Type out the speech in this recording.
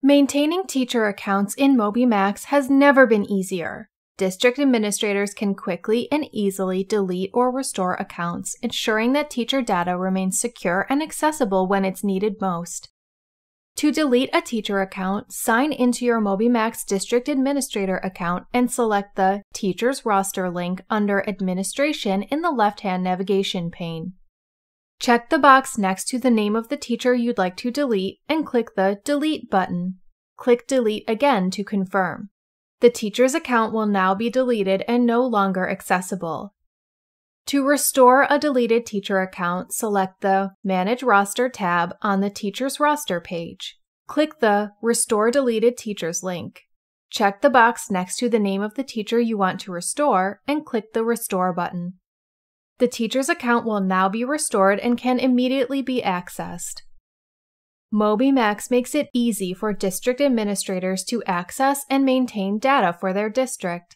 Maintaining teacher accounts in MobyMax has never been easier. District administrators can quickly and easily delete or restore accounts, ensuring that teacher data remains secure and accessible when it's needed most. To delete a teacher account, sign into your MobyMax District Administrator account and select the Teachers Roster link under Administration in the left-hand navigation pane. Check the box next to the name of the teacher you'd like to delete and click the Delete button. Click Delete again to confirm. The teacher's account will now be deleted and no longer accessible. To restore a deleted teacher account, select the Manage Roster tab on the Teacher's Roster page. Click the Restore Deleted Teachers link. Check the box next to the name of the teacher you want to restore and click the Restore button. The teacher's account will now be restored and can immediately be accessed. MobyMax makes it easy for district administrators to access and maintain data for their district.